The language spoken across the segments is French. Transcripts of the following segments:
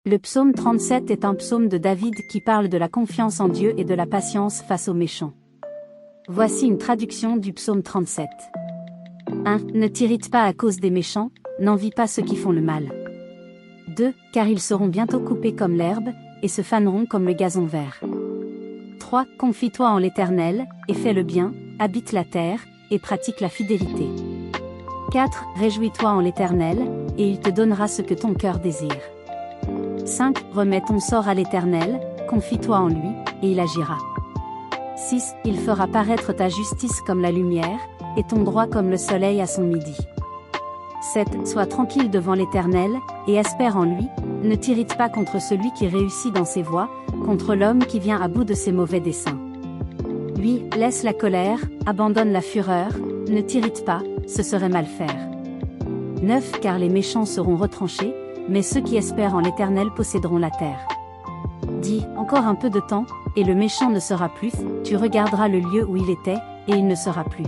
Le psaume 37 est un psaume de David qui parle de la confiance en Dieu et de la patience face aux méchants. Voici une traduction du psaume 37. 1. Ne t'irrite pas à cause des méchants, n'envie pas ceux qui font le mal. 2. Car ils seront bientôt coupés comme l'herbe, et se faneront comme le gazon vert. 3. Confie-toi en l'Éternel, et fais le bien, habite la terre, et pratique la fidélité. 4. Réjouis-toi en l'Éternel, et il te donnera ce que ton cœur désire. 5. Remets ton sort à l'Éternel, confie-toi en lui, et il agira. 6. Il fera paraître ta justice comme la lumière, et ton droit comme le soleil à son midi. 7. Sois tranquille devant l'Éternel, et espère en lui, ne t'irrite pas contre celui qui réussit dans ses voies, contre l'homme qui vient à bout de ses mauvais desseins. 8. Laisse la colère, abandonne la fureur, ne t'irrite pas, ce serait mal faire. 9. Car les méchants seront retranchés, mais ceux qui espèrent en l'Éternel posséderont la terre. 10. Encore un peu de temps, et le méchant ne sera plus, tu regarderas le lieu où il était, et il ne sera plus.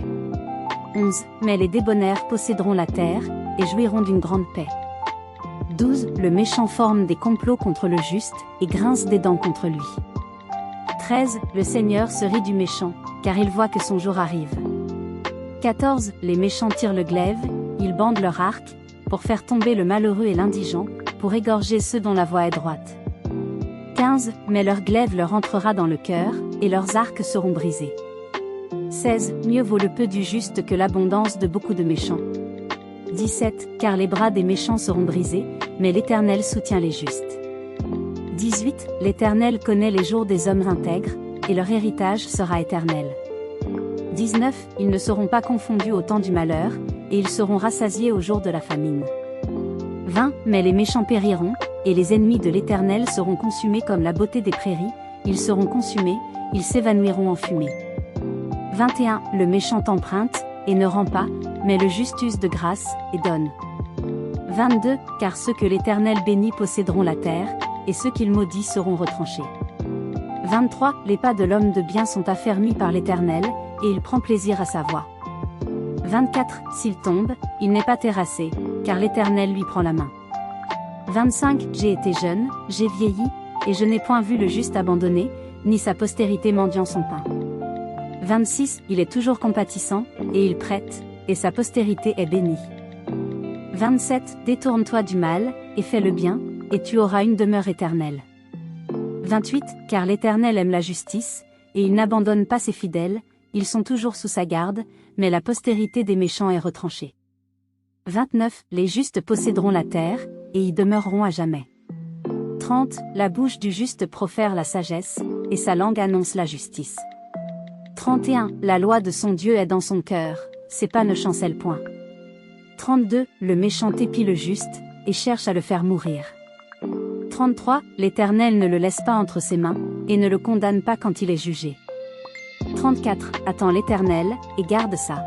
11. Mais les débonnaires posséderont la terre, et jouiront d'une grande paix. 12. Le méchant forme des complots contre le juste, et grince des dents contre lui. 13. Le Seigneur se rit du méchant, car il voit que son jour arrive. 14. Les méchants tirent le glaive, ils bandent leur arc, pour faire tomber le malheureux et l'indigent, pour égorger ceux dont la voie est droite. 15. Mais leur glaive leur entrera dans le cœur, et leurs arcs seront brisés. 16. Mieux vaut le peu du juste que l'abondance de beaucoup de méchants. 17. Car les bras des méchants seront brisés, mais l'Éternel soutient les justes. 18. L'Éternel connaît les jours des hommes intègres, et leur héritage sera éternel. 19. Ils ne seront pas confondus au temps du malheur, et ils seront rassasiés au jour de la famine. 20. Mais les méchants périront, et les ennemis de l'Éternel seront consumés comme la beauté des prairies, ils seront consumés, ils s'évanouiront en fumée. 21. Le méchant emprunte, et ne rend pas, mais le juste use de grâce, et donne. 22. Car ceux que l'Éternel bénit posséderont la terre, et ceux qu'il maudit seront retranchés. 23. Les pas de l'homme de bien sont affermis par l'Éternel, et il prend plaisir à sa voie. 24. S'il tombe, il n'est pas terrassé, car l'Éternel lui prend la main. 25. J'ai été jeune, j'ai vieilli, et je n'ai point vu le juste abandonné, ni sa postérité mendiant son pain. 26. Il est toujours compatissant, et il prête, et sa postérité est bénie. 27. Détourne-toi du mal, et fais le bien, et tu auras une demeure éternelle. 28. Car l'Éternel aime la justice, et il n'abandonne pas ses fidèles, ils sont toujours sous sa garde, mais la postérité des méchants est retranchée. 29. Les justes posséderont la terre, et y demeureront à jamais. 30. La bouche du juste profère la sagesse, et sa langue annonce la justice. 31. La loi de son Dieu est dans son cœur, ses pas ne chancellent point. 32. Le méchant épie le juste, et cherche à le faire mourir. 33. L'Éternel ne le laisse pas entre ses mains, et ne le condamne pas quand il est jugé. 34. Attends l'Éternel, et garde ça.